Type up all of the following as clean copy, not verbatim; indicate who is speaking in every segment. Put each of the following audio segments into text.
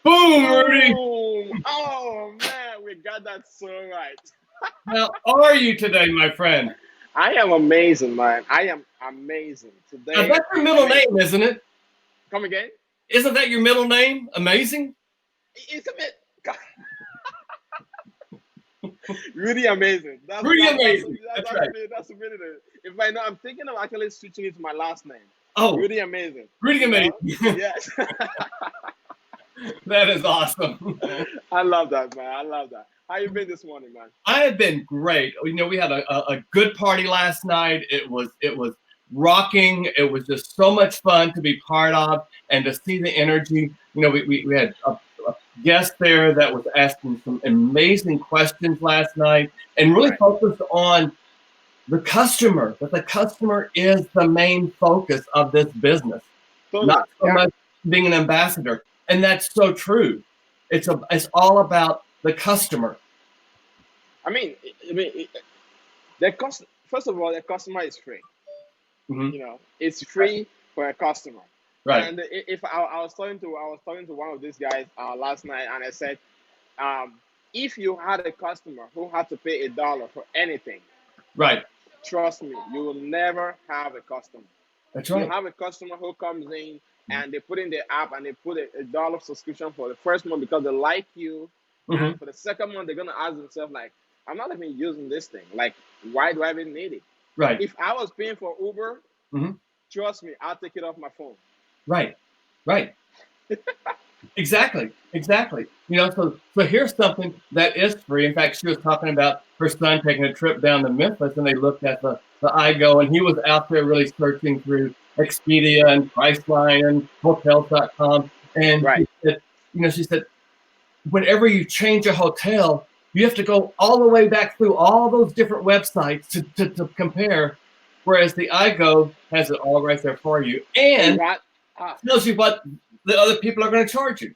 Speaker 1: Boom, Rudy.
Speaker 2: Boom! Oh man, we got that so right.
Speaker 1: How are you today, my friend?
Speaker 2: I am amazing, man. I am amazing
Speaker 1: Now,
Speaker 2: today.
Speaker 1: that's your
Speaker 2: I
Speaker 1: middle
Speaker 2: mean,
Speaker 1: name, isn't it?
Speaker 2: come again?
Speaker 1: Isn't that your middle name? Amazing?
Speaker 2: It's a bit really amazing. That's
Speaker 1: Rudy
Speaker 2: that, that's
Speaker 1: Amazing.
Speaker 2: that,
Speaker 1: That's right.
Speaker 2: that's really the. If I know, I'm thinking of actually switching it to my last name.
Speaker 1: Oh,
Speaker 2: Really amazing.
Speaker 1: Rudy
Speaker 2: You
Speaker 1: Amazing.
Speaker 2: know? Yes.
Speaker 1: That is awesome.
Speaker 2: I love that, man. I love that. How you been this morning, man?
Speaker 1: I have been great. You know, we had a good party last night. It was rocking. It was just so much fun to be part of and to see the energy. You know, we had a guest there that was asking some amazing questions last night and really
Speaker 2: Right.
Speaker 1: focused on the customer, that the customer is the main focus of this business,
Speaker 2: Totally.
Speaker 1: not so
Speaker 2: Yeah.
Speaker 1: much being an ambassador. And that's so true. It's all about the customer.
Speaker 2: I mean, the cost. First of all, the customer is free.
Speaker 1: Mhm.
Speaker 2: You know, it's free for a customer.
Speaker 1: Right,
Speaker 2: And if I was talking to one of these guys last night, and I said, um, if you had a customer who had to pay $1 for anything,
Speaker 1: right.
Speaker 2: trust me, you will never have a customer.
Speaker 1: That's
Speaker 2: You
Speaker 1: right.
Speaker 2: have a customer who comes in and they put in the app and they put a $1 subscription for the first month because they like you,
Speaker 1: Hmm.
Speaker 2: and for the second month they're gonna ask themselves like, I'm not even using this thing. Like, why do I even need it?
Speaker 1: Right.
Speaker 2: If I was paying for Uber,
Speaker 1: Hmm.
Speaker 2: trust me, I'll take it off my phone.
Speaker 1: Right. Right. Exactly. Exactly. You know, so here's something that is free. In fact, she was talking about her son taking a trip down to Memphis, and they looked at the iGo, and he was out there really searching through Expedia and Priceline and Hotels.com. And
Speaker 2: Right.
Speaker 1: she said, whenever you change a hotel, you have to go all the way back through all those different websites to compare. Whereas the iGo has it all right there for you and
Speaker 2: That ah,
Speaker 1: tells you what the other people are going to charge you.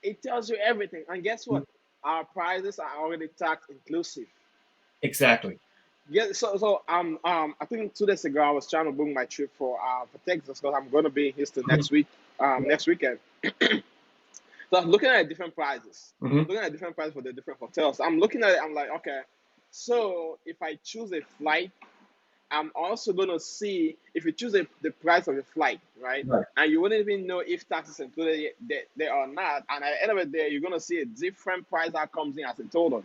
Speaker 2: it tells you everything. And guess what? Our prices are already tax inclusive.
Speaker 1: Exactly.
Speaker 2: Yeah, so I think 2 days ago I was trying to book my trip for Texas because I'm gonna be in Houston
Speaker 1: Mhm.
Speaker 2: next week, next weekend. So I'm looking at different prices,
Speaker 1: Mhm.
Speaker 2: looking at different prices for the different hotels. I'm looking at it, I'm like, okay, so if I choose a flight, I'm also gonna see if you choose the price of the flight, right?
Speaker 1: Right.
Speaker 2: And you wouldn't even know if taxes included there or not. And at the end of the day, you're gonna see a different price that comes in as a total.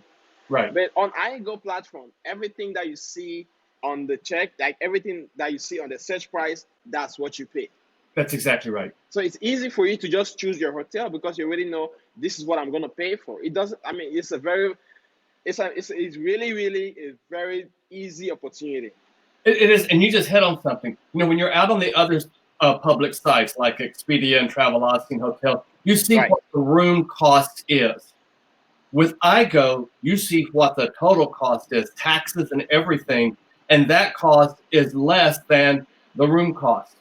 Speaker 1: Right.
Speaker 2: But on iGo platform, everything that you see on the check, like everything that you see on the search price, that's what you pay.
Speaker 1: That's exactly right.
Speaker 2: So it's easy for you to just choose your hotel because you already know this is what I'm gonna pay for. It doesn't. I mean, it's really really a very easy opportunity.
Speaker 1: It is, and you just hit on something. You know, when you're out on the other public sites like Expedia and Travelocity and Hotel, you see
Speaker 2: Right.
Speaker 1: what the room cost is. With iGo, you see what the total cost is, taxes and everything, and that cost is less than the room cost.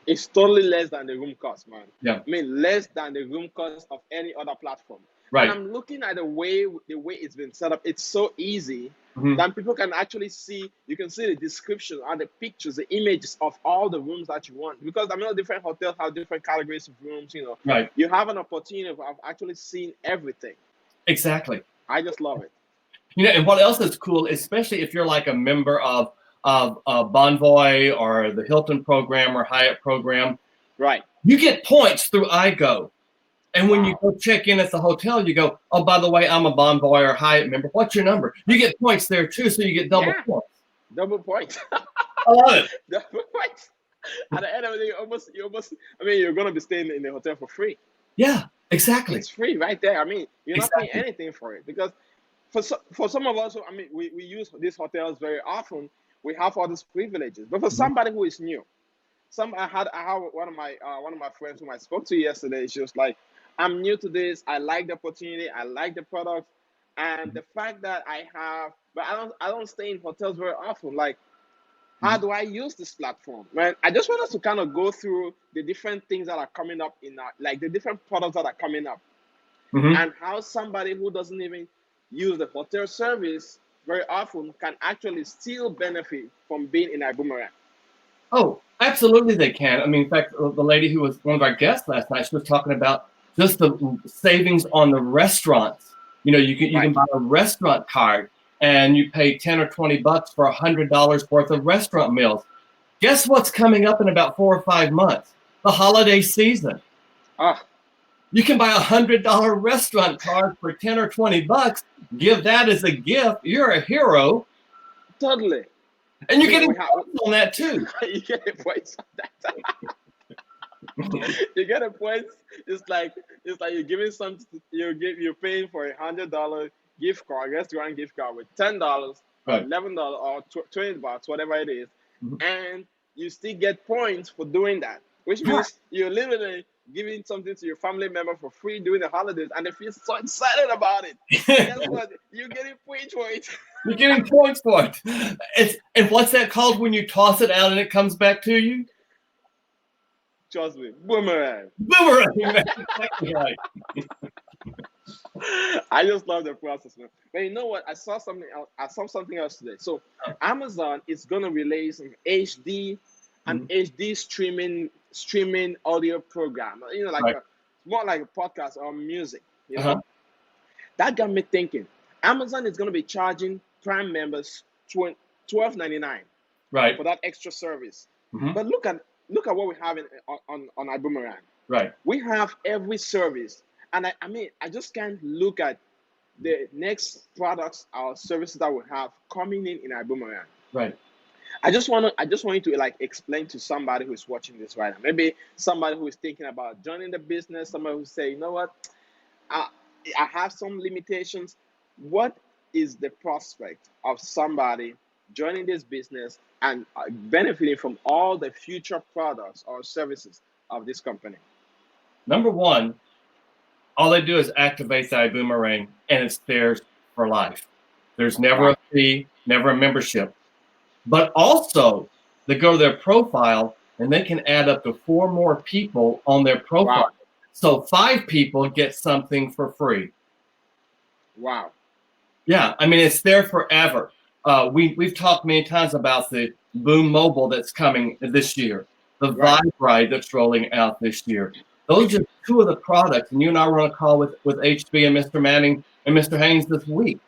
Speaker 2: It's totally less than the room cost, man.
Speaker 1: Yeah.
Speaker 2: I mean, less than the room cost of any other platform. And
Speaker 1: Right.
Speaker 2: I'm looking at the way it's been set up. It's so easy
Speaker 1: Hmm.
Speaker 2: that people can actually see. You can see the description and the pictures, the images of all the rooms that you want. Because I know different hotels have different categories of rooms.
Speaker 1: Right.
Speaker 2: You have an opportunity of actually seeing everything.
Speaker 1: Exactly.
Speaker 2: I just love it.
Speaker 1: You know, and what else is cool, especially if you're like a member of Bonvoy or the Hilton program or Hyatt program,
Speaker 2: Right.
Speaker 1: you get points through iGo. And when you
Speaker 2: Wow.
Speaker 1: go check in at the hotel, you go, oh, by the way, I'm a Bonvoy or Hyatt member. What's your number? You get points there too, so you get double
Speaker 2: Yeah.
Speaker 1: points.
Speaker 2: Double point.
Speaker 1: I love it.
Speaker 2: Double point. At the end of the day, you almost. I mean, you're gonna be staying in the hotel for free.
Speaker 1: Yeah, exactly.
Speaker 2: It's free right there. I mean, you're not paying
Speaker 1: Exactly.
Speaker 2: anything for it because for some of us, I mean, we use these hotels very often. We have all these privileges, but for
Speaker 1: Mhm.
Speaker 2: somebody who is new, I had one of my friends whom I spoke to yesterday. She was like, "I'm new to this. I like the opportunity. I like the product, and the fact that but I don't stay in hotels very often. Like, how
Speaker 1: Mhm.
Speaker 2: do I use this platform, man? I just want us to kind of go through the different things that are coming up like the different products that are coming up,
Speaker 1: Mhm.
Speaker 2: and how somebody who doesn't even use the hotel service very often can actually still benefit from being in a boomerang.
Speaker 1: Oh, absolutely they can. I mean, in fact, the lady who was one of our guests last night, she was talking about just the savings on the restaurants. You can
Speaker 2: Right.
Speaker 1: buy a restaurant card and you pay 10 or 20 bucks for $100 worth of restaurant meals. Guess what's coming up in about 4 or 5 months? The holiday season.
Speaker 2: Ah,
Speaker 1: You can buy $100 restaurant card for 10 or 20 bucks. Give that as a gift. You're a hero.
Speaker 2: totally.
Speaker 1: And you're
Speaker 2: You know,
Speaker 1: getting
Speaker 2: we have
Speaker 1: points on that too.
Speaker 2: you get a points on that. You get a points. It's like you're giving you're paying for $100 gift card, restaurant gift card with $10 or
Speaker 1: Right.
Speaker 2: $11 or $20, whatever it is,
Speaker 1: Mhm.
Speaker 2: and you still get points for doing that, which
Speaker 1: Yeah.
Speaker 2: means you're literally giving something to your family member for free during the holidays, and they feel so excited about it. Guess what? You're getting points for it.
Speaker 1: You're getting points for it. And what's that called when you toss it out and it comes back to you?
Speaker 2: Trust me, boomerang.
Speaker 1: Boomerang. That's exactly right.
Speaker 2: I just love the process, man. But you know what? I saw something else. I saw something else today. So Amazon is gonna release an HD streaming audio program. Like
Speaker 1: Right.
Speaker 2: more like a podcast or music.
Speaker 1: Uh-huh.
Speaker 2: That got me thinking. Amazon is gonna be charging Prime members $12.99
Speaker 1: Right.
Speaker 2: for that extra service.
Speaker 1: Mhm.
Speaker 2: But look at what we have on iboomerang.
Speaker 1: Right.
Speaker 2: We have every service, and I mean, I just can't look at the next products or services that we have coming in iboomerang.
Speaker 1: Right.
Speaker 2: I just want you to like explain to somebody who's watching this right now. Maybe somebody who is thinking about joining the business. Somebody who say, you know what, I I have some limitations. What is the prospect of somebody joining this business and benefiting from all the future products or services of this company?
Speaker 1: Number one, all they do is activate the iboomerang, and it's theirs for life. There's never
Speaker 2: Wow.
Speaker 1: a fee, never a membership. But also, they go to their profile and they can add up to 4 more people on their profile.
Speaker 2: Wow.
Speaker 1: So 5 people get something for free.
Speaker 2: Wow.
Speaker 1: Yeah, I mean, it's there forever. We've talked many times about the Boom Mobile that's coming this year, the
Speaker 2: Right.
Speaker 1: Vibe Ride that's rolling out this year. Those are 2 of the products, and you and I were on a call with HB and Mr. Manning and Mr. Haynes this week.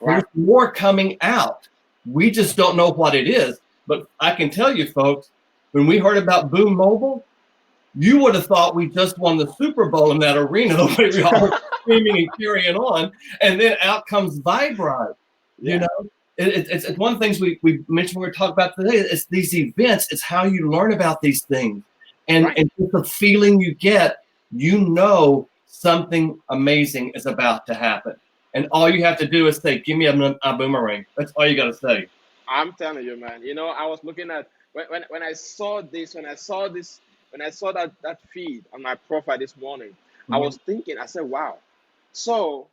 Speaker 1: There's
Speaker 2: Wow.
Speaker 1: more coming out. We just don't know what it is. But I can tell you, folks, when we heard about Boom Mobile, you would have thought we just won the Super Bowl in that arena, the way we all were screaming and carrying on. And then out comes Vibe Ride.
Speaker 2: Yeah.
Speaker 1: You know, it's one of the things we mentioned we were talking about today. It's these events. It's how you learn about these things. And,
Speaker 2: Right.
Speaker 1: and just the feeling you get, something amazing is about to happen. And all you have to do is say, give me a boomerang. That's all you got to say.
Speaker 2: I'm telling you, man. I was looking at when I saw that feed on my profile this morning. I was thinking. I said, wow. So,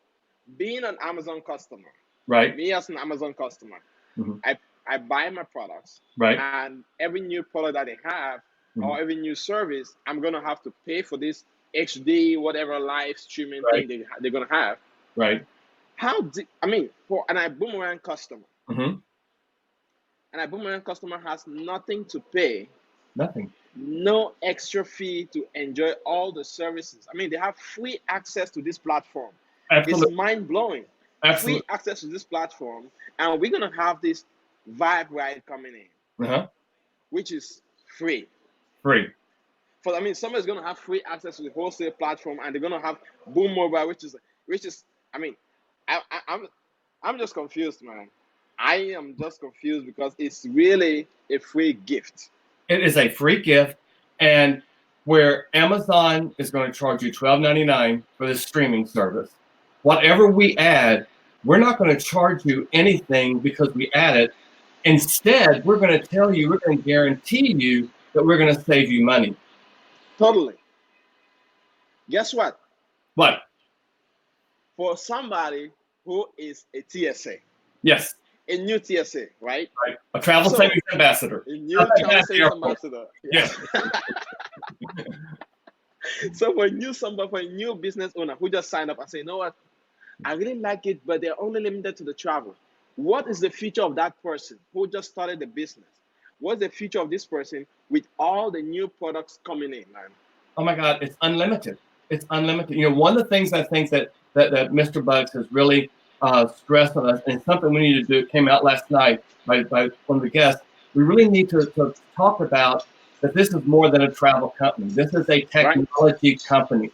Speaker 2: being an Amazon customer,
Speaker 1: Right.
Speaker 2: me as an Amazon customer, I buy my products,
Speaker 1: Right.
Speaker 2: and every new product that they have or every new service, I'm gonna have to pay for this HD whatever live streaming
Speaker 1: Right.
Speaker 2: thing they're gonna have.
Speaker 1: Right.
Speaker 2: For an iboomerang customer,
Speaker 1: Mm-hmm.
Speaker 2: an iboomerang customer has nothing to pay,
Speaker 1: Nothing.
Speaker 2: no extra fee to enjoy all the services. They have free access to this platform.
Speaker 1: Absolutely.
Speaker 2: It's mind blowing.
Speaker 1: Absolutely.
Speaker 2: Free access to this platform, and we're gonna have this Vibe Ride coming in,
Speaker 1: Uh-huh.
Speaker 2: which is free.
Speaker 1: Free.
Speaker 2: Somebody's gonna have free access to the wholesale platform, and they're gonna have Boom Mobile, which is. I'm just confused, man. I am just confused because it's really a free gift.
Speaker 1: It is a free gift, and where Amazon is going to charge you $12.99 for this streaming service, whatever we add, we're not going to charge you anything because we add it. Instead, we're going to guarantee you that we're going to save you money.
Speaker 2: Totally. Guess what?
Speaker 1: What?
Speaker 2: For somebody who is a TSA,
Speaker 1: Yes.
Speaker 2: a new TSA, right?
Speaker 1: Right. A travel savings ambassador.
Speaker 2: A new travel savings ambassador.
Speaker 1: Yes.
Speaker 2: So for a new business owner who just signed up and say, you know what, I really like it, but they're only limited to the travel. What is the future of that person who just started the business? What's the future of this person with all the new products coming in, man?
Speaker 1: Oh my God, it's unlimited. It's unlimited. You know, one of the things I think that Mr. Bugs has really stressed on us, and something we need to do, it came out last night by one of the guests, we really need to talk about that this is more than a travel company. This is a technology company.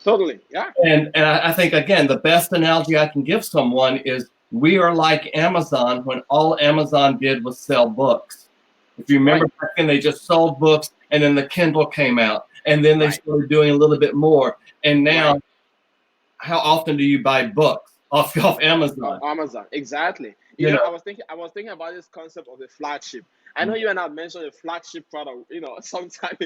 Speaker 2: Totally, yeah.
Speaker 1: And I think, again, the best analogy I can give someone is we are like Amazon when all Amazon did was sell books. If you remember back then, they just sold books, and then the Kindle came out, and then they started doing a little bit more. And now, how often do you buy books off Amazon?
Speaker 2: Amazon, exactly. You know, I was thinking about this concept of the flagship. I know you and I mentioned a flagship product, you know, sometime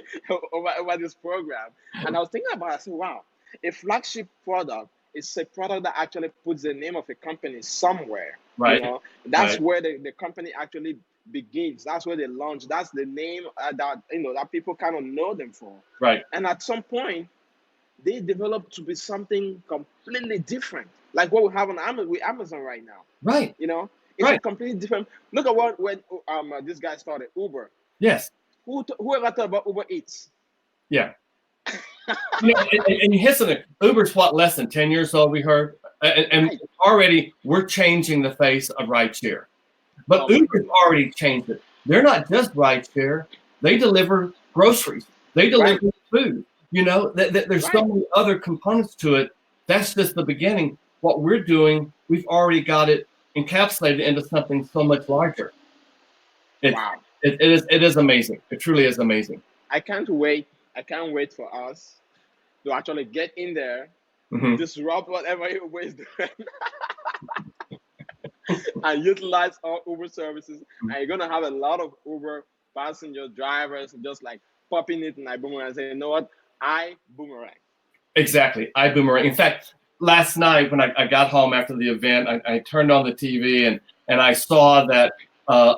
Speaker 2: over this program, and I was thinking about it. I said, wow, a flagship product is a product that actually puts the name of a company somewhere.
Speaker 1: Right.
Speaker 2: You know, that's where the company actually begins. That's where they launch. That's the name that, you know, that people kind of know them for.
Speaker 1: Right.
Speaker 2: And at some point, they develop to be something completely different, like what we have with Amazon right now.
Speaker 1: Right.
Speaker 2: You know, it's a completely different. Look at when this guy started Uber.
Speaker 1: Yes.
Speaker 2: Whoever thought about Uber Eats?
Speaker 1: Yeah. You know, and you hit something. Uber's what, less than 10 years old, we heard, and already we're changing the face of rideshare. But Uber's already changed it. They're not just rideshare; they deliver groceries, they deliver food. You know, there's so many other components to it. That's just the beginning. What we're doing, we've already got it encapsulated into something so much larger. It is amazing. It truly is amazing.
Speaker 2: I can't wait. I can't wait for us to actually get in there, disrupt whatever Uber is doing, and utilize our Uber services. And you're gonna have a lot of Uber passenger drivers just like popping it in iboomerang and saying, you know what, iboomerang.
Speaker 1: Exactly, iboomerang. In fact, last night when I got home after the event, I turned on the TV and I saw that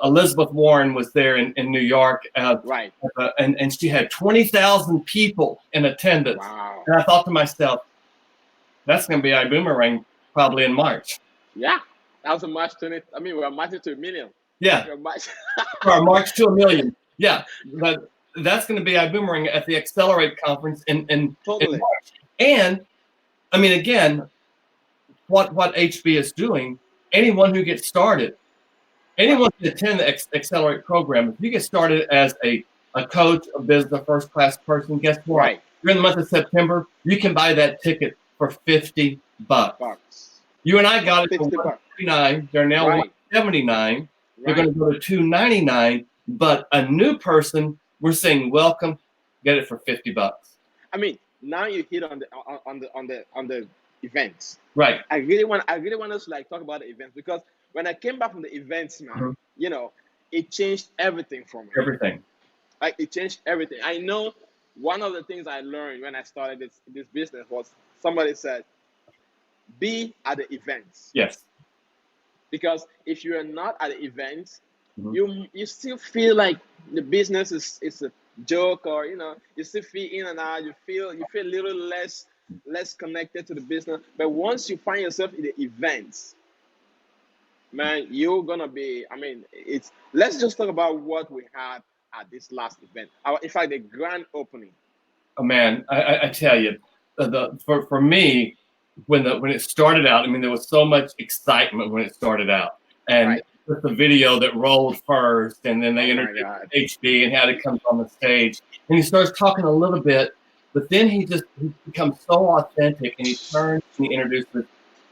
Speaker 1: Elizabeth Warren was there in New York, and she had 20,000 people in attendance.
Speaker 2: Wow.
Speaker 1: And I thought to myself, that's going to be iboomerang probably in March.
Speaker 2: Yeah, that was a March 20. I mean, we're marching to 1 million.
Speaker 1: Yeah, or March to 1 million. Yeah, that's going to be iboomerang at the Accelerate conference in March. And I mean, again, what HB is doing, anyone who gets started. Anyone can attend the Accelerate program. If you get started as a coach, a business, a first-class person, guess what? During the month of September, you can buy that ticket for $50. You and I got it for $139. They're now $179. They're going to go to $299. But a new person, we're saying welcome, get it for $50.
Speaker 2: I mean, now you hit on the events.
Speaker 1: Right.
Speaker 2: I really want us to like talk about the events, because when I came back from the events, man, you know, it changed everything for me.
Speaker 1: Everything.
Speaker 2: Like, it changed everything. I know one of the things I learned when I started this business was somebody said, be at the events.
Speaker 1: Yes.
Speaker 2: Because if you are not at the events, you still feel like the business is a joke, or, you know, you still feel in and out. You feel a little less connected to the business. But once you find yourself in the events, man, you're gonna be. I mean, let's just talk about what we had at this last event. In fact, the grand opening.
Speaker 1: Oh man, I tell you, for me, when it started out, I mean, there was so much excitement when it started out, and with the video that rolled first, and then they introduced HB and how it comes on the stage, and he starts talking a little bit, but then he becomes so authentic, and he turns and he introduces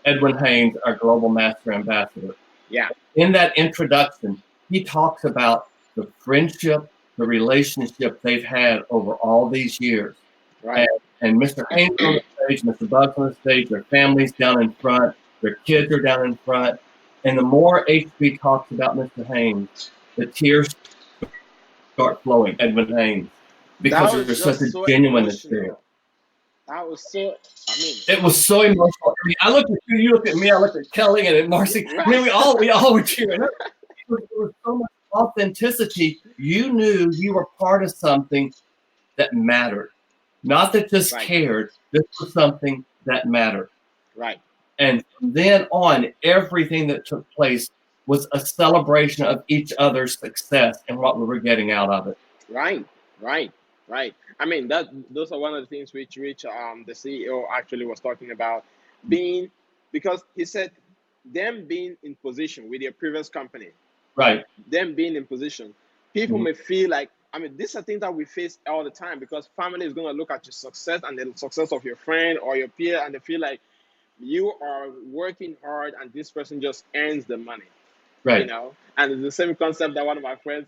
Speaker 1: Edwin Haynes, our global master ambassador.
Speaker 2: Yeah.
Speaker 1: In that introduction, he talks about the friendship, the relationship they've had over all these years.
Speaker 2: Right.
Speaker 1: And Mr. Haynes on the stage, Mr. Bugs on the stage, their families down in front, their kids are down in front. And the more HB talks about Mr. Haynes, the tears start flowing, Edwin Haynes, because there's such a genuineness there.
Speaker 2: That was so, I mean,
Speaker 1: it was so emotional. I mean, I looked at you looked at me, I looked at Kelly and at Marcy. I mean, we all were cheering. There was so much authenticity. You knew you were part of something that mattered. Not that just cared. This was something that mattered.
Speaker 2: Right.
Speaker 1: And from then on, everything that took place was a celebration of each other's success and what we were getting out of it.
Speaker 2: Right. Right. I mean that those are one of the things which the CEO actually was talking about being, because he said them being in position with your previous company,
Speaker 1: Right.
Speaker 2: them being in position, people
Speaker 1: Mhm.
Speaker 2: may feel like, I mean, these are things that we face all the time, because family is going to look at your success and the success of your friend or your peer, and they feel like you are working hard and this person just earns the money, you
Speaker 1: Right.
Speaker 2: know. And it's the same concept that one of my friends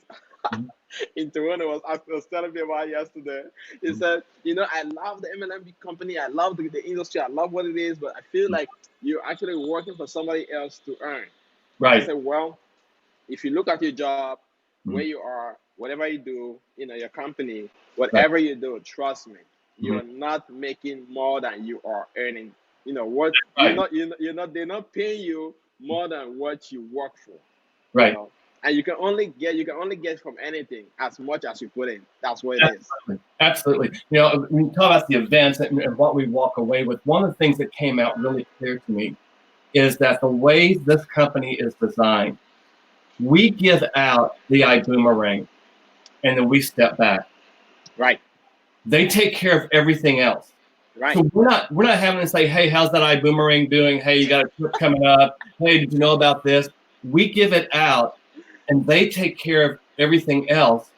Speaker 1: Mhm.
Speaker 2: in Toronto was telling me about yesterday. He
Speaker 1: Mhm.
Speaker 2: said, you know, I love the MLM company, I love the industry, I love what it is, but I feel like you're actually working for somebody else to earn. I
Speaker 1: Right.
Speaker 2: said, well, if you look at your job, where
Speaker 1: Mhm.
Speaker 2: you are, whatever you do, you know, your company,
Speaker 1: Right.
Speaker 2: whatever you do, trust me,
Speaker 1: Mhm.
Speaker 2: you're not making more than you are earning. You know what?
Speaker 1: Right.
Speaker 2: You're not. They're not paying you more than what you work for. You
Speaker 1: Right.
Speaker 2: know, and you can only get from anything as much as you put in. That's what it is.
Speaker 1: Absolutely. Absolutely. You know, when you talk about the events and what we walk away with, one of the things that came out really clear to me is that the way this company is designed, we give out the iboomerang and then we step back.
Speaker 2: Right.
Speaker 1: They take care of everything else.
Speaker 2: Right.
Speaker 1: So we're not having to say, hey, how's that iboomerang doing? Hey, you got a trip coming up. Hey, did you know about this? We give it out and they take care of everything else.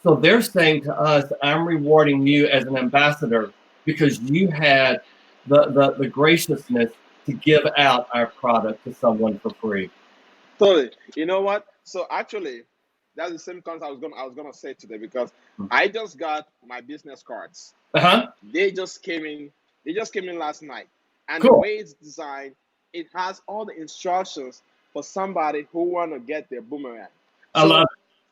Speaker 1: So they're saying to us, I'm rewarding you as an ambassador because you had the graciousness to give out our product to someone for free.
Speaker 2: Totally. You know what? So actually, that's the same concept I was gonna say today, because I just got my business cards.
Speaker 1: Uh-huh.
Speaker 2: They just came in. They just came in last night, and the
Speaker 1: Cool.
Speaker 2: way it's designed, it has all the instructions for somebody who want to get their boomerang.
Speaker 1: I love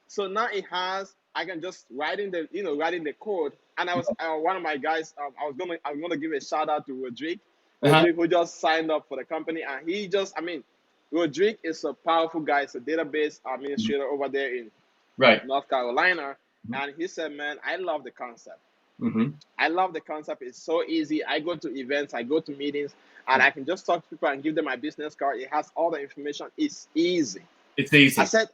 Speaker 2: So, so now it has. I can just write in the code. And I was one of my guys. I'm gonna give a shout out to Rodrigue.
Speaker 1: it. Uh-huh.
Speaker 2: Rodrigue, who just signed up for the company, and he just, I mean, Rodrigue is a powerful guy. He's a database administrator over there in
Speaker 1: Right.
Speaker 2: North Carolina, and he said, "Man, I love the concept.
Speaker 1: Mm-hmm.
Speaker 2: I love the concept. It's so easy. I go to events, I go to meetings, and I can just talk to people and give them my business card. It has all the information. It's easy."
Speaker 1: It's easy.
Speaker 2: I said,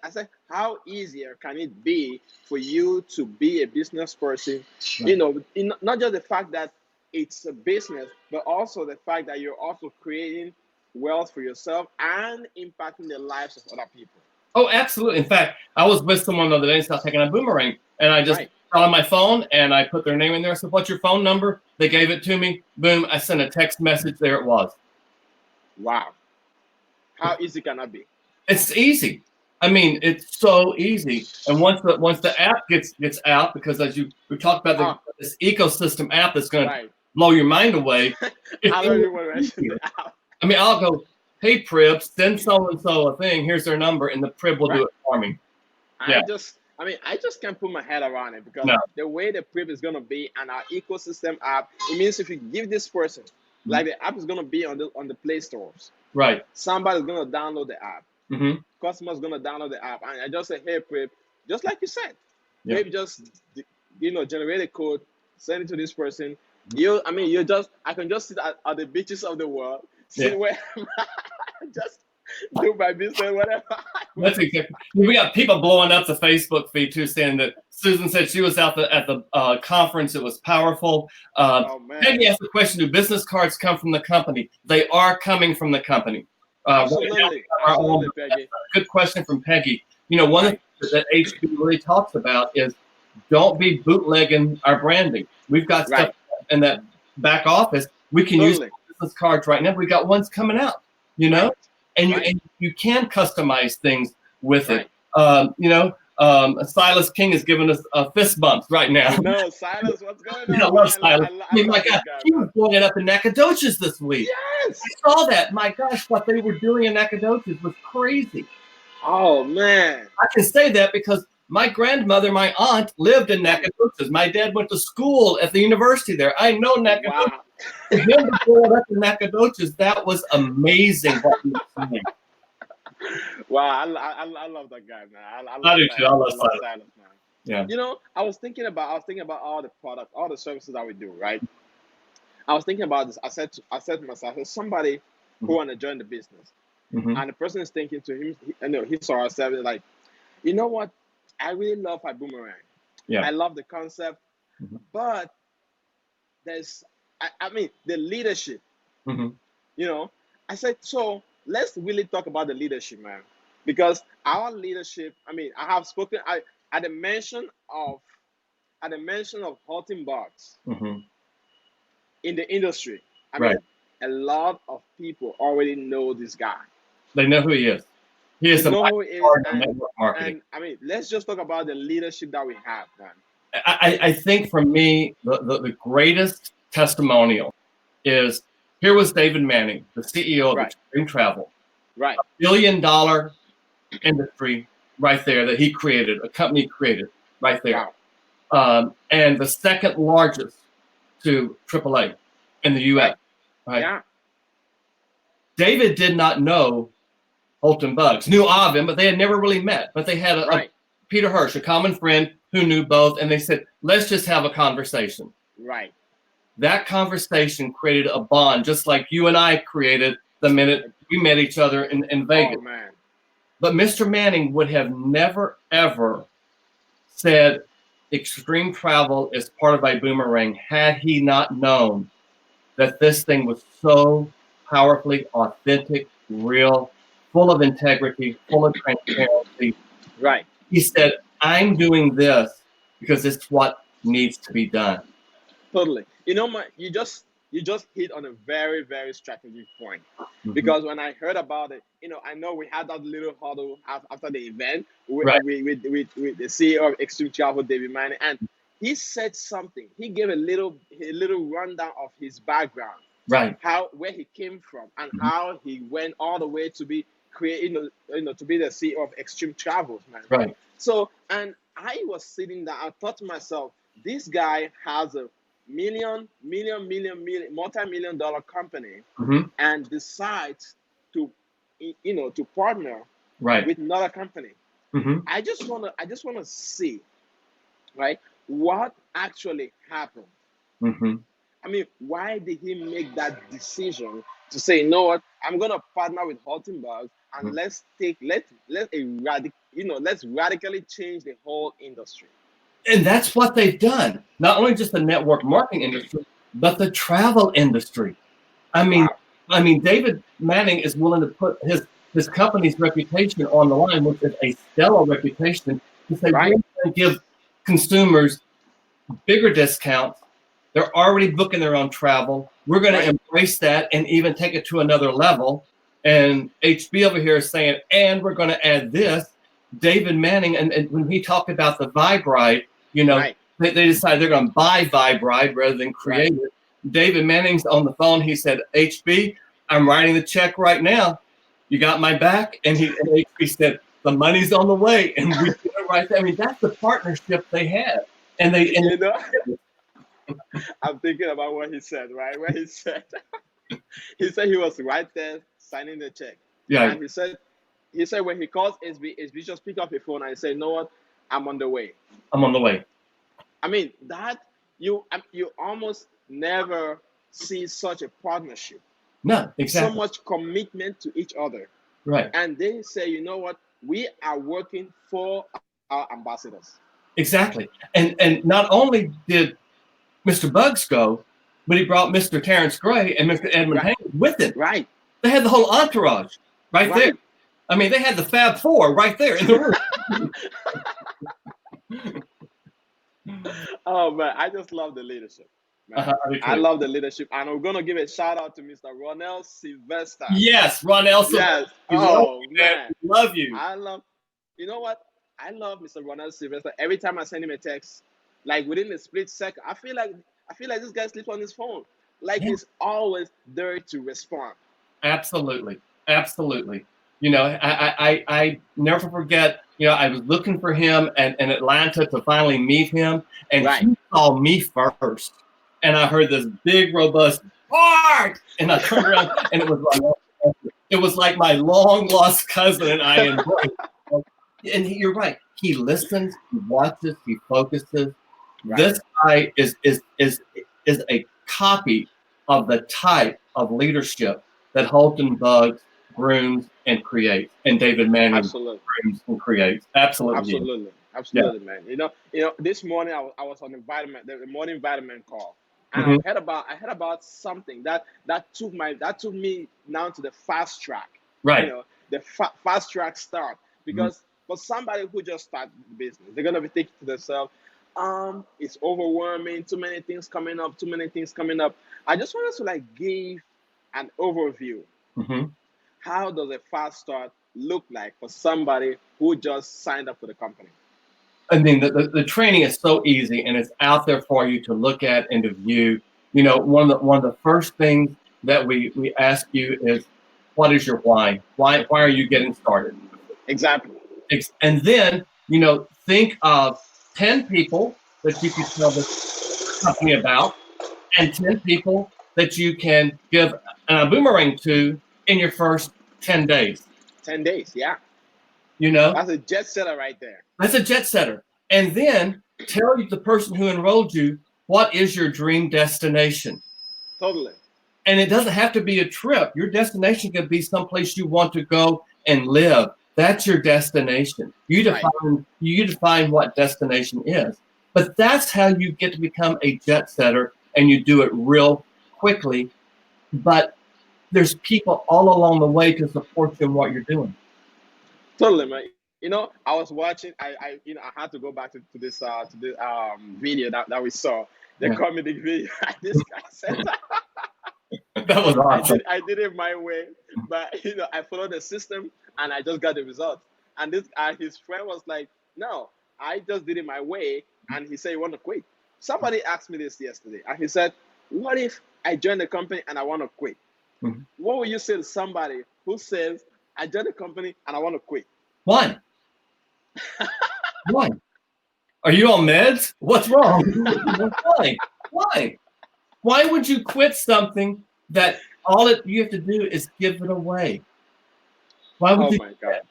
Speaker 2: how easier can it be for you to be a business person? You
Speaker 1: Right.
Speaker 2: know, not just the fact that it's a business, but also the fact that you're also creating wealth for yourself and impacting the lives of other people.
Speaker 1: Oh, absolutely. In fact, I was with someone the other day, started taking a boomerang, and I just
Speaker 2: Right.
Speaker 1: got on my phone and I put their name in there. I said, what's your phone number? They gave it to me. Boom. I sent a text message. There it was.
Speaker 2: Wow. How easy can that be?
Speaker 1: It's easy. I mean, it's so easy. And once the app gets out, because as we talked about
Speaker 2: Ah,
Speaker 1: this ecosystem app that's going to
Speaker 2: right.
Speaker 1: blow your mind away, it's
Speaker 2: I don't
Speaker 1: even
Speaker 2: even want to mention
Speaker 1: easier.
Speaker 2: the app.
Speaker 1: I mean, I'll go, hey, Prib, send so and so a thing. Here's their number, and the Prib will do
Speaker 2: Right.
Speaker 1: it for me. Yeah.
Speaker 2: I just can't put my head around it, because
Speaker 1: No.
Speaker 2: the way the prep is gonna be and our ecosystem app, it means if you give this person, like, the app is gonna be on the Play stores.
Speaker 1: Right.
Speaker 2: Somebody's gonna download the app.
Speaker 1: Mm-hmm.
Speaker 2: Customers gonna download the app, and I just say, hey, prep, just like you said,
Speaker 1: Yeah.
Speaker 2: prep, just generate a code, send it to this person. I can just sit at the beaches of the world,
Speaker 1: Yeah.
Speaker 2: sit where just do my business, whatever.
Speaker 1: That's exactly. We got people blowing up the Facebook feed too, saying that Susan said she was out at the conference. It was powerful.
Speaker 2: Oh man,
Speaker 1: Peggy asked the question: do business cards come from the company? They are coming from the company. Right now,
Speaker 2: absolutely,
Speaker 1: our own,
Speaker 2: Peggy.
Speaker 1: good question from Peggy. You know, one of the things that HB really talks about is don't be bootlegging our branding. We've got stuff
Speaker 2: Right,
Speaker 1: in that back office. We can use
Speaker 2: totally,
Speaker 1: business cards right now. We got ones coming out. You know.
Speaker 2: right, right,
Speaker 1: And you can customize things with it.
Speaker 2: right.
Speaker 1: Silas King has given us fist bumps right now.
Speaker 2: I know, Silas. What's going
Speaker 1: I
Speaker 2: on,
Speaker 1: love
Speaker 2: man?
Speaker 1: Silas. I
Speaker 2: I
Speaker 1: mean, my
Speaker 2: love this
Speaker 1: God,
Speaker 2: guy,
Speaker 1: he
Speaker 2: man.
Speaker 1: was blowing it up in Nacogdoches this week.
Speaker 2: Yes.
Speaker 1: I saw that. My gosh, what they were doing in Nacogdoches was crazy.
Speaker 2: Oh man.
Speaker 1: I can say that because my grandmother, my aunt, lived in Nacogdoches. My dad went to school at the university there. I know Nacogdoches.
Speaker 2: Wow.
Speaker 1: For him to blow it up in Nacogdoches, that was amazing what he was saying.
Speaker 2: Wow, I love that guy, man.
Speaker 1: I do too. I love
Speaker 2: Silas,
Speaker 1: Silas.
Speaker 2: man.
Speaker 1: Yeah.
Speaker 2: You know, I was thinking about all the products, all the services that we do, right? I was thinking about this. I said to myself, there's somebody who want to join the business,
Speaker 1: Mm-hmm.
Speaker 2: and the person is thinking to him, he saw ourselves like, you know what? I really love my boomerang.
Speaker 1: Yeah.
Speaker 2: I love the concept.
Speaker 1: Mhm.
Speaker 2: But there's, I mean, the leadership.
Speaker 1: Mhm.
Speaker 2: You know, I said, so let's really talk about the leadership, man, because our leadership. I mean, I have spoken. At the mention of Halton Barts
Speaker 1: Mhm.
Speaker 2: in the industry. I
Speaker 1: Right.
Speaker 2: mean, a lot of people already know this guy.
Speaker 1: They know who he is. He
Speaker 2: They
Speaker 1: is the
Speaker 2: know
Speaker 1: Michael
Speaker 2: who he is,
Speaker 1: Jordan of network marketing.
Speaker 2: and I mean, let's just talk about the leadership that we have, man.
Speaker 1: I think for me, the greatest testimonial is here was David Manning, the CEO of
Speaker 2: Right,
Speaker 1: Extreme Travel,
Speaker 2: right,
Speaker 1: $1 billion industry right there that he created, a company created right there.
Speaker 2: wow,
Speaker 1: And the second largest to AAA in the US,
Speaker 2: right,
Speaker 1: right?
Speaker 2: yeah,
Speaker 1: David did not know Holton Buggs, knew of him, but they had never really met. But they had a
Speaker 2: right,
Speaker 1: Peter Hirsch, a common friend who knew both, and they said, let's just have a conversation.
Speaker 2: right.
Speaker 1: That conversation created a bond, just like you and I created the minute we met each other in Vegas.
Speaker 2: Oh man,
Speaker 1: But Mr. Manning would have never, ever said Extreme Travel is part of ibüümerang had he not known that this thing was so powerfully authentic, real, full of integrity, full of transparency.
Speaker 2: right.
Speaker 1: He said, I'm doing this because it's what needs to be done.
Speaker 2: Totally. You know, you just hit on a very very strategic point,
Speaker 1: Mhm.
Speaker 2: because when I heard about it, I know we had that little huddle after the event
Speaker 1: Right,
Speaker 2: with the CEO of Extreme Travel, David Manning, and he said something. He gave a little rundown of his background,
Speaker 1: right.
Speaker 2: how where he came from, and
Speaker 1: Mhm.
Speaker 2: how he went all the way to be to be the CEO of Extreme Travels, man.
Speaker 1: Right.
Speaker 2: So, and I was sitting there, I thought to myself, this guy has a multi-million dollar company,
Speaker 1: Mhm.
Speaker 2: and decides to, to partner
Speaker 1: Right.
Speaker 2: with another company.
Speaker 1: Mhm.
Speaker 2: I just wanna see, right, what actually happened.
Speaker 1: Mhm.
Speaker 2: I mean, why did he make that decision to say, you know what, I'm gonna partner with Haltenberg, and
Speaker 1: Mhm.
Speaker 2: let's radically change the whole industry.
Speaker 1: And that's what they've done. Not only just the network marketing industry, but the travel industry. I mean,
Speaker 2: Wow.
Speaker 1: David Manning is willing to put his company's reputation on the line, which is a stellar reputation, to say we're
Speaker 2: Right.
Speaker 1: going to give consumers bigger discounts. They're already booking their own travel. We're going to
Speaker 2: Right.
Speaker 1: embrace that and even take it to another level. And HB over here is saying, and we're going to add this. David Manning, and when he talked about the Vibe Ride,
Speaker 2: Right.
Speaker 1: they decided they're going to buy Vibe Ride rather than
Speaker 2: Right.
Speaker 1: create it. David Manning's on the phone. He said, HB, I'm writing the check right now. You got my back? And HB said, the money's on the way. And we did it right there. I mean, that's the partnership they had. And
Speaker 2: You know, I'm thinking about what he said, right? Where he said he was right there signing the check.
Speaker 1: yeah,
Speaker 2: And he said when he calls SB just pick up the phone and say, you know what, I'm on the way.
Speaker 1: I'm on the way.
Speaker 2: I mean, that you almost never see such a partnership,
Speaker 1: No,
Speaker 2: so
Speaker 1: exactly.
Speaker 2: much commitment to each other.
Speaker 1: Right.
Speaker 2: And they say, you know what, we are working for our ambassadors.
Speaker 1: Exactly. And not only did Mr. Bugs go, but he brought Mr. Terrence Gray and Mr. Edmund
Speaker 2: Right,
Speaker 1: Haynes with him.
Speaker 2: right,
Speaker 1: They had the whole entourage right there.
Speaker 2: right.
Speaker 1: I mean, they had the Fab Four right there in the room.
Speaker 2: Oh man, I just love the leadership, man.
Speaker 1: I do
Speaker 2: I
Speaker 1: too.
Speaker 2: love the leadership, and we're gonna give a shout out to Mr. Ronell Sylvester.
Speaker 1: Yes, Ron Elson.
Speaker 2: Yes.
Speaker 1: We love
Speaker 2: Oh
Speaker 1: you, man.
Speaker 2: man,
Speaker 1: We love you.
Speaker 2: I love. You know what? I love Mr. Ronell Sylvester. Every time I send him a text, like within a split second, I feel like this guy sleeps on his phone. Like
Speaker 1: Yeah,
Speaker 2: he's always there to respond.
Speaker 1: absolutely. Absolutely. I never forget, I was looking for him in Atlanta to finally meet him, and
Speaker 2: Right.
Speaker 1: he saw me first. And I heard this big, robust Bart! And I turned around, and it was like my long lost cousin, and I embraced. And you're right. He listens, he watches, he focuses.
Speaker 2: Right.
Speaker 1: This guy is a copy of the type of leadership that Holton Buggs grooms and creates, and David Manning
Speaker 2: Absolutely.
Speaker 1: grooms and creates. Absolutely.
Speaker 2: Absolutely.
Speaker 1: Yeah.
Speaker 2: Absolutely, man. This morning I was on the morning vitamin call, and
Speaker 1: Hmm.
Speaker 2: I heard about something that took me now to the fast track. You
Speaker 1: Right.
Speaker 2: know, the fast track start,
Speaker 1: Hmm.
Speaker 2: because for somebody who just started the business, they're gonna be thinking to themselves, it's overwhelming, too many things coming up, too many things coming up. I just want us to like give an overview.
Speaker 1: Hmm.
Speaker 2: How does a fast start look like for somebody who just signed up for the company?
Speaker 1: I mean, the training is so easy and it's out there for you to look at and to view. One of the first things that we ask you is, what is your why? Why are you getting started?
Speaker 2: Exactly.
Speaker 1: And then, think of 10 people that you could tell this company about, and 10 people that you can give a boomerang to in your first 10 days.
Speaker 2: 10 days, yeah.
Speaker 1: You know,
Speaker 2: That's a jet setter right there.
Speaker 1: that's a jet setter. And then tell the person who enrolled you, what is your dream destination?
Speaker 2: Totally.
Speaker 1: And it doesn't have to be a trip. Your destination could be someplace you want to go and live. That's your destination.
Speaker 2: Right.
Speaker 1: You define what destination is. But that's how you get to become a jet setter, and you do it real quickly. But there's people all along the way to support you in what you're doing.
Speaker 2: Totally, man. I was watching. I had to go back to this video that we saw, the
Speaker 1: Yeah.
Speaker 2: comedic video. This guy said,
Speaker 1: That was awesome.
Speaker 2: I did it my way, but I followed the system and I just got the result. And this his friend was like, "No, I just did it my way," and he said he want to quit. Somebody asked me this yesterday, and he said, "What if I join the company and I want to quit?"
Speaker 1: Mhm.
Speaker 2: What will you say to somebody who says, "I joined the company and I want to quit"?
Speaker 1: Why? Why? Are you on meds? What's wrong? Why? Why? Why would you quit something that you have to do is give it away? Why would
Speaker 2: Oh
Speaker 1: you
Speaker 2: my
Speaker 1: do
Speaker 2: God.
Speaker 1: that?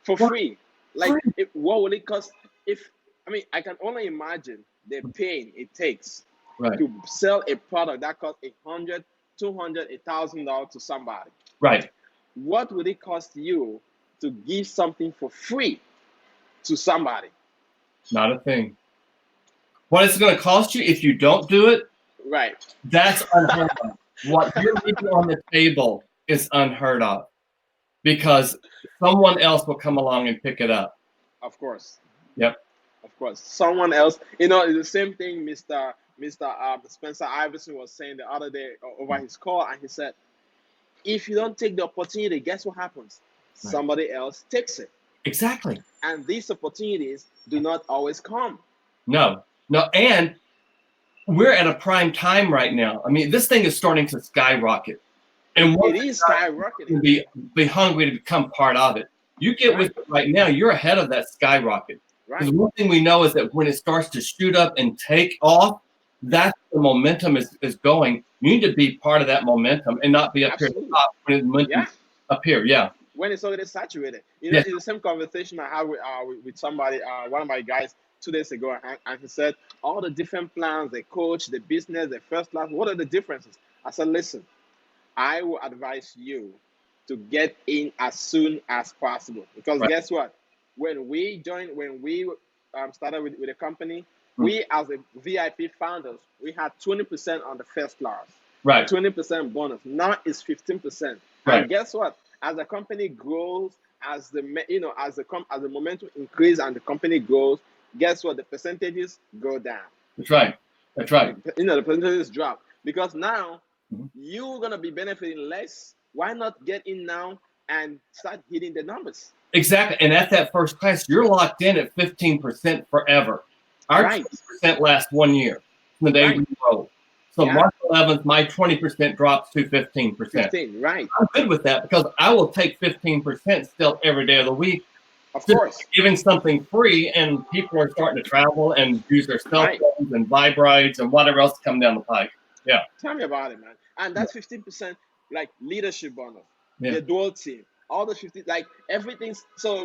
Speaker 2: For
Speaker 1: Why?
Speaker 2: free. Like,
Speaker 1: Free.
Speaker 2: what will it cost? If I mean, I can only imagine the pain it takes
Speaker 1: Right.
Speaker 2: to sell a product that costs 100, 200, $1,000 to somebody.
Speaker 1: Right.
Speaker 2: What would it cost you to give something for free to somebody?
Speaker 1: Not a thing. What it's going to cost you if you don't do it,
Speaker 2: Right.
Speaker 1: that's unheard of. What you're leaving on the table is unheard of, because someone else will come along and pick it up.
Speaker 2: Of course.
Speaker 1: Yep.
Speaker 2: Of course. Someone else. It's the same thing Mr. Spencer Iverson was saying the other day over his call, and he said, if you don't take the opportunity, guess what happens?
Speaker 1: Right.
Speaker 2: Somebody else takes it.
Speaker 1: Exactly.
Speaker 2: And these opportunities do not always come.
Speaker 1: No. And we're at a prime time right now. I mean, this thing is starting to skyrocket. And
Speaker 2: It
Speaker 1: once
Speaker 2: is
Speaker 1: you
Speaker 2: skyrocketing.
Speaker 1: be hungry to become part of it. You get with
Speaker 2: Right.
Speaker 1: it right now, you're ahead of that skyrocket. Because
Speaker 2: Right.
Speaker 1: one thing we know is that when it starts to shoot up and take off, that's the momentum is going. You need to be part of that momentum and not be up here at the
Speaker 2: Absolutely.
Speaker 1: top when the
Speaker 2: Yeah.
Speaker 1: momentum's up here. Yeah.
Speaker 2: When it's already saturated.
Speaker 1: Yes.
Speaker 2: It's the same conversation I had with somebody, one of my guys 2 days ago, and he said, all the different plans, the coach, the business, the first class, what are the differences? I said, listen, I will advise you to get in as soon as possible. Because
Speaker 1: Right.
Speaker 2: guess what? When we started with the company,
Speaker 1: Mm.
Speaker 2: we as a VIP founders, we had 20% on the first class,
Speaker 1: Right.
Speaker 2: 20% bonus. Now it's 15%.
Speaker 1: Right.
Speaker 2: And guess what? As the company grows, as the momentum increases and the company grows, guess what? The percentages go down.
Speaker 1: That's right. That's right.
Speaker 2: The percentages drop because now
Speaker 1: Mhm.
Speaker 2: you're gonna be benefiting less. Why not get in now and start hitting the numbers?
Speaker 1: Exactly. And at that first class, you're locked in at 15% forever. Our
Speaker 2: Right.
Speaker 1: 20% lasts 1 year from the day
Speaker 2: Right.
Speaker 1: we roll. So
Speaker 2: Yeah.
Speaker 1: March 11th, my 20% drops to 15%.
Speaker 2: 15. Right.
Speaker 1: I'm good with that because I will take 15% still every day of the week.
Speaker 2: Of
Speaker 1: Just
Speaker 2: course.
Speaker 1: giving something free, and people are starting to travel and use their cell
Speaker 2: Right.
Speaker 1: phones and Vibrides and whatever else come down the pike. Yeah.
Speaker 2: Tell me about it, man. And that's 15% like leadership bonus,
Speaker 1: Yeah.
Speaker 2: the dual team, all the 50, like everything's. So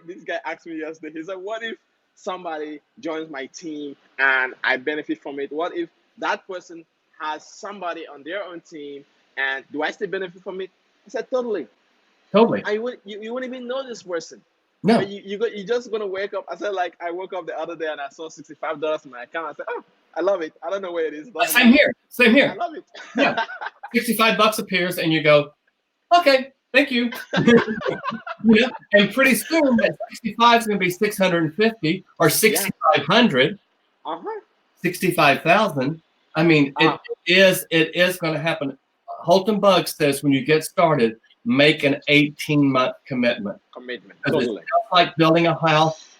Speaker 2: this guy asked me yesterday, he said, what if somebody joins my team and I benefit from it? What if that person has somebody on their own team and do I still benefit from it? I said, totally.
Speaker 1: Totally.
Speaker 2: You wouldn't even know this person.
Speaker 1: No.
Speaker 2: But you just gonna wake up. I said, like, I woke up the other day and I saw $65 in my account. I said, oh, I love it. I don't know where it is. Doesn't
Speaker 1: Same
Speaker 2: matter.
Speaker 1: here. Same
Speaker 2: I
Speaker 1: here.
Speaker 2: love it.
Speaker 1: Yeah. $65 appears and you go, okay, thank you. Yeah. And pretty soon that 65 is going to be 650 or 6,500, 65,000. I mean, it is going to happen. Holton Bug says when you get started, make an 18-month commitment.
Speaker 2: Totally.
Speaker 1: It's just like building a house.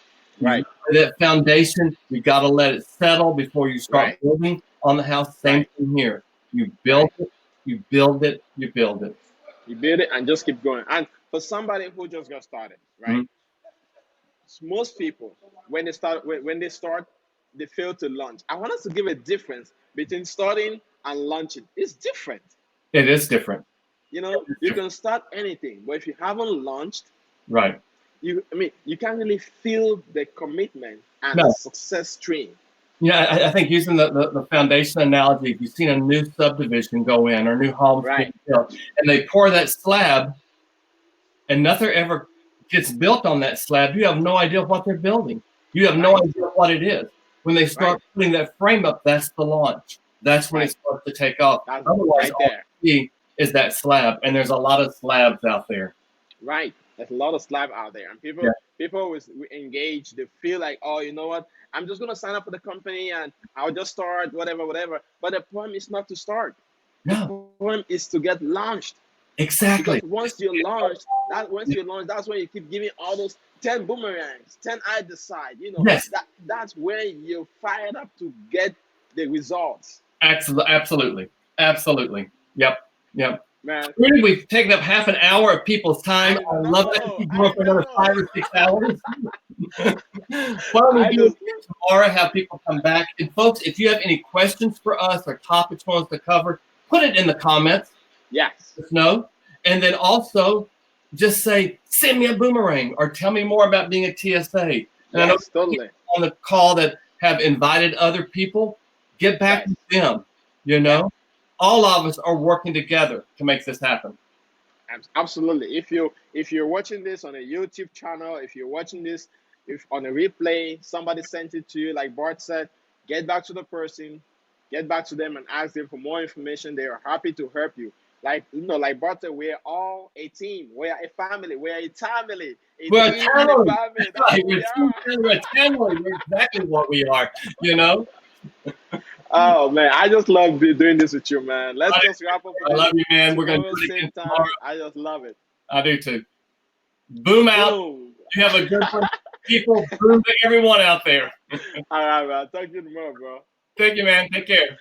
Speaker 2: Right.
Speaker 1: That foundation, you got to let it settle before you start building on the house. Same thing here. You build it, you build it, you build it.
Speaker 2: You build it and just keep going. And for somebody who just got started, right? Mm-hmm. Most people, when they start, they fail to launch. I want us to give a difference between starting and launching. It's different.
Speaker 1: It is different.
Speaker 2: You know, you can start anything, but if you haven't launched,
Speaker 1: right?
Speaker 2: You can't really feel the commitment and the success stream.
Speaker 1: Yeah, I think using the foundation analogy, if you've seen a new subdivision go in or new homes being built, and they pour that slab, and nothing ever gets built on that slab, you have no idea what they're building. You have no idea what it is. When they start putting that frame up, that's the launch. That's when it starts to take off.
Speaker 2: That's
Speaker 1: Otherwise, all you see is that slab, and there's a lot of slabs out there.
Speaker 2: Right. There's a lot of slab out there, and people always engage. They feel like, oh, you know what? I'm just gonna sign up for the company and I'll just start whatever. But the point is not to start.
Speaker 1: No.
Speaker 2: The point is to get launched.
Speaker 1: Exactly.
Speaker 2: Because once you launch, that's when you keep giving all those 10 boomerangs, 10 I decide. You know, that's where you're fired up to get the results.
Speaker 1: Absolutely. Yep.
Speaker 2: Man.
Speaker 1: Rudy, we've taken up half an hour of people's time. I love that. You go for another 5 or 6 hours. Why don't we do it tomorrow, have people come back. And folks, if you have any questions for us or topics for us to cover, put it in the comments.
Speaker 2: Yes.
Speaker 1: Let us know. And then also just say, send me a boomerang or tell me more about being a TSA. And I know
Speaker 2: totally.
Speaker 1: On the call that have invited other people, get back with them, you know. All of us are working together to make this happen.
Speaker 2: Absolutely. If you're watching this on a YouTube channel, if you're watching this on a replay, somebody sent it to you, like Bart said, get back to the person, get back to them and ask them for more information. They are happy to help you. Like Bart said, we're all a team. We are a family. We are a family.
Speaker 1: We're a family. We're a family. We're exactly what we are, you know.
Speaker 2: Oh man, I just love doing this with you, man. Let's just wrap up.
Speaker 1: I love you, man. We're gonna do it again tomorrow.
Speaker 2: I just love it.
Speaker 1: I do too. Boom out. Boom. You have a good one. People, boom to everyone out there.
Speaker 2: All right, man. Talk to you tomorrow, bro.
Speaker 1: Thank you, man. Take care.